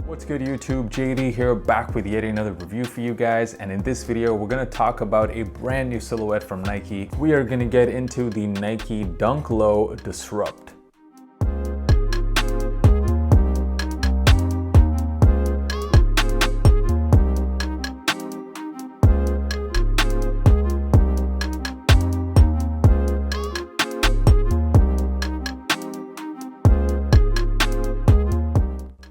What's good YouTube, JD here, back with yet another review for you guys, and in this video we're going to talk about a brand new silhouette from Nike. We are going to get into the Nike Dunk Low Disrupt.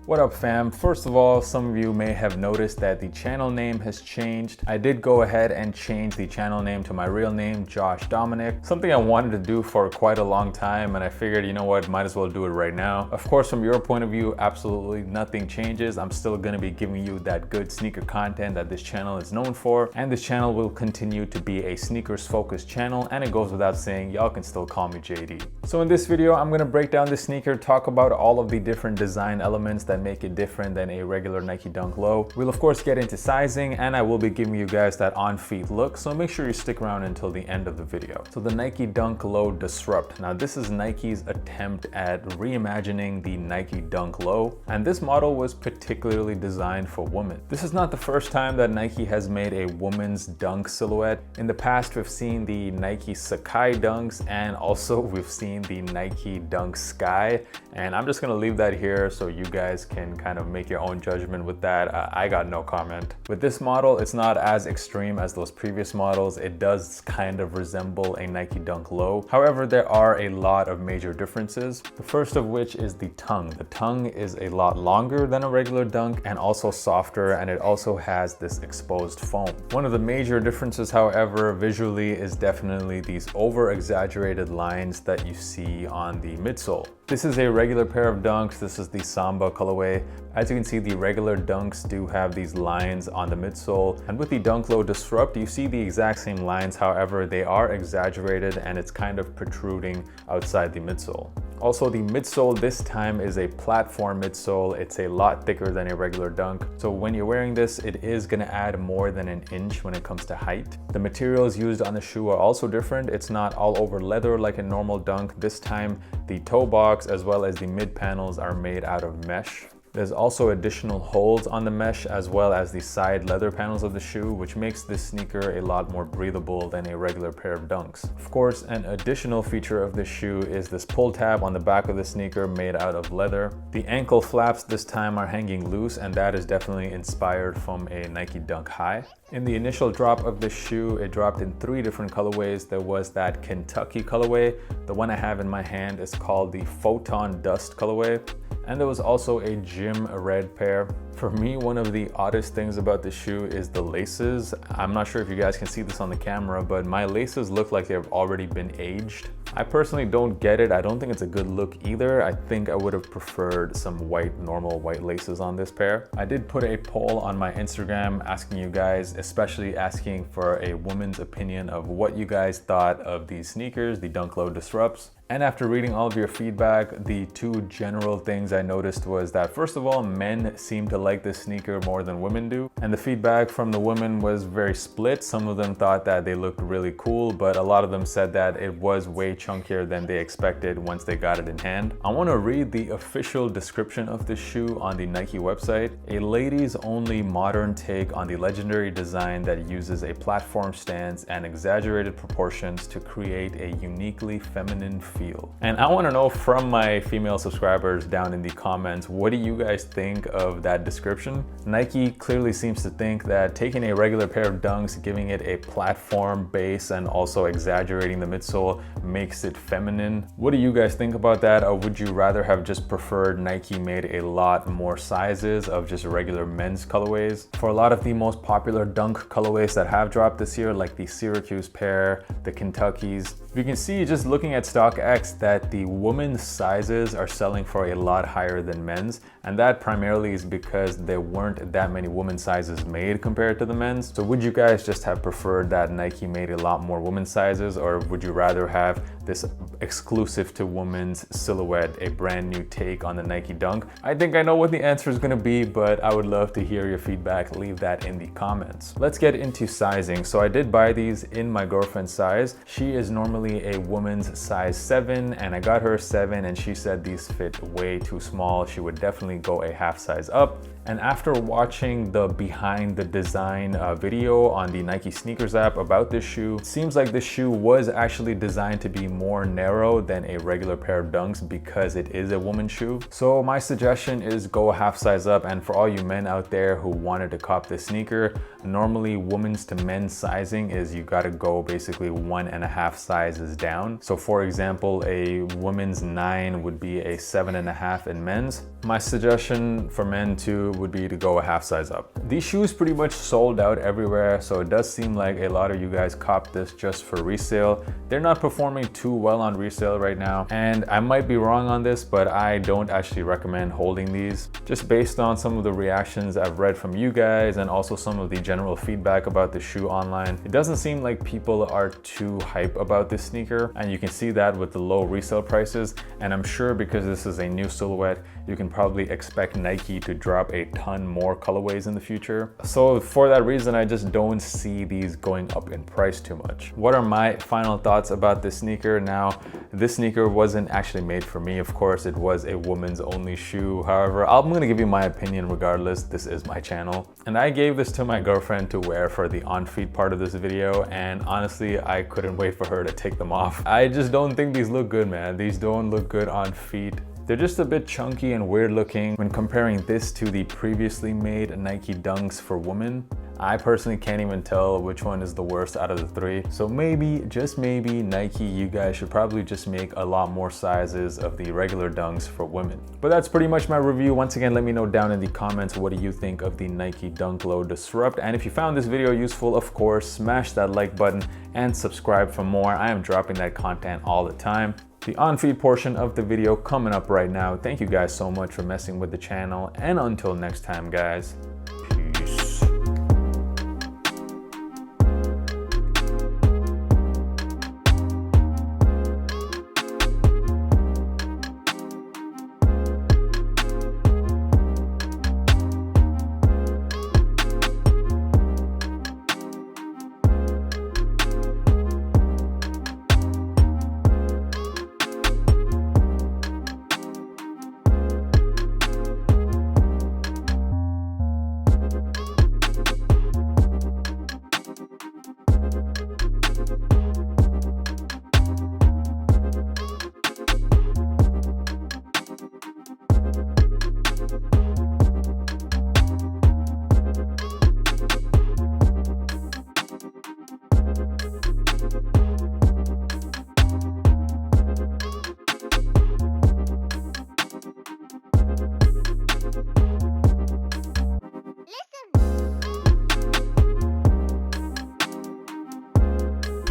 What up fam? First of all, some of you may have noticed that the channel name has changed. I did go ahead and change the channel name to my real name, Josh Dominic. Something I wanted to do for quite a long time, and I figured, you know what, might as well do it right now. Of course, from your point of view, absolutely nothing changes. I'm still gonna be giving you that good sneaker content that this channel is known for, and this channel will continue to be a sneakers focused channel, and it goes without saying, y'all can still call me JD. So in this video, I'm gonna break down this sneaker, talk about all of the different design elements that make it different than a regular Nike Dunk Low. We'll of course get into sizing, and I will be giving you guys that on-feet look, so make sure you stick around until the end of the video. So the Nike Dunk Low Disrupt. Now this is Nike's attempt at reimagining the Nike Dunk Low, and this model was particularly designed for women. This is not the first time that Nike has made a woman's dunk silhouette. In the past, we've seen the Nike Sakai dunks, and also we've seen the Nike Dunk Sky, and I'm just gonna leave that here so you guys can kind of make your own judgment with that. I got no comment. With this model, it's not as extreme as those previous models. It does kind of resemble a Nike Dunk Low. However, there are a lot of major differences. The first of which is the tongue. The tongue is a lot longer than a regular dunk and also softer, and it also has this exposed foam. One of the major differences, however, visually is definitely these over-exaggerated lines that you see on the midsole. This is a regular pair of dunks. This is the Samba colorway. As you can see, the regular dunks do have these lines on the midsole, and with the Dunk Low Disrupt, you see the exact same lines. However, they are exaggerated and it's kind of protruding outside the midsole. Also, the midsole this time is a platform midsole. It's a lot thicker than a regular dunk. So when you're wearing this, it is gonna add more than an inch when it comes to height. The materials used on the shoe are also different. It's not all over leather like a normal dunk. This time, the toe box as well as the mid panels are made out of mesh. There's also additional holes on the mesh as well as the side leather panels of the shoe, which makes this sneaker a lot more breathable than a regular pair of dunks. Of course, an additional feature of this shoe is this pull tab on the back of the sneaker made out of leather. The ankle flaps this time are hanging loose, and that is definitely inspired from a Nike Dunk High. In the initial drop of this shoe, it dropped in 3 different colorways. There was that Kentucky colorway. The one I have in my hand is called the Photon Dust colorway. And there was also a gym red pair. For me, one of the oddest things about this shoe is the laces. I'm not sure if you guys can see this on the camera, but my laces look like they've already been aged. I personally don't get it. I don't think it's a good look either. I think I would have preferred some white, normal white laces on this pair. I did put a poll on my Instagram asking you guys, especially asking for a woman's opinion of what you guys thought of these sneakers, the Dunk Low Disrupts. And after reading all of your feedback, the 2 general things I noticed was that, first of all, men seem to like this sneaker more than women do. And the feedback from the women was very split. Some of them thought that they looked really cool, but a lot of them said that it was way chunkier than they expected once they got it in hand. I want to read the official description of this shoe on the Nike website. A ladies only modern take on the legendary design that uses a platform stance and exaggerated proportions to create a uniquely feminine feel. And I want to know from my female subscribers down in the comments, what do you guys think of that description? Nike clearly seems to think that taking a regular pair of dunks, giving it a platform base, and also exaggerating the midsole makes it feminine. What do you guys think about that? Or would you rather have just preferred Nike made a lot more sizes of just regular men's colorways? For a lot of the most popular dunk colorways that have dropped this year, like the Syracuse pair, the Kentuckys, you can see just looking at StockX that the women's sizes are selling for a lot higher than men's, and that primarily is because there weren't that many women's sizes made compared to the men's. So would you guys just have preferred that Nike made a lot more women's sizes, or would you rather have this exclusive to women's silhouette, a brand new take on the Nike Dunk? I think I know what the answer is going to be, but I would love to hear your feedback. Leave that in the comments. Let's get into sizing. So I did buy these in my girlfriend's size. She is normally originally a woman's size 7 and I got her a 7 and she said these fit way too small. She would definitely go a half size up. And after watching the behind the design video on the Nike sneakers app about this shoe, it seems like this shoe was actually designed to be more narrow than a regular pair of Dunks because it is a woman's shoe. So my suggestion is go a half size up. And for all you men out there who wanted to cop this sneaker, normally women's to men's sizing is you gotta go basically 1.5 sizes down. So for example, a woman's 9 would be a 7.5 in men's. My suggestion for men too would be to go a half size up. These shoes pretty much sold out everywhere, so it does seem like a lot of you guys copped this just for resale. They're not performing too well on resale right now, and I might be wrong on this, but I don't actually recommend holding these. Just based on some of the reactions I've read from you guys and also some of the general feedback about the shoe online, it doesn't seem like people are too hype about this sneaker, and you can see that with the low resale prices. And I'm sure because this is a new silhouette, you can probably expect Nike to drop a ton more colorways in the future. So for that reason, I just don't see these going up in price too much. What are my final thoughts about this sneaker? Now, this sneaker wasn't actually made for me. Of course, it was a woman's only shoe. However, I'm gonna give you my opinion regardless. This is my channel. And I gave this to my girlfriend to wear for the on-feet part of this video. And honestly, I couldn't wait for her to take them off. I just don't think these look good, man. These don't look good on feet. They're just a bit chunky and weird looking when comparing this to the previously made Nike Dunks for women. I personally can't even tell which one is the worst out of the three. So maybe, just maybe, Nike, you guys should probably just make a lot more sizes of the regular Dunks for women. But that's pretty much my review. Once again, let me know down in the comments, what do you think of the Nike Dunk Low Disrupt? And if you found this video useful, of course, smash that like button and subscribe for more. I am dropping that content all the time. The on-feed portion of the video coming up right now. Thank you guys so much for messing with the channel, and until next time, guys.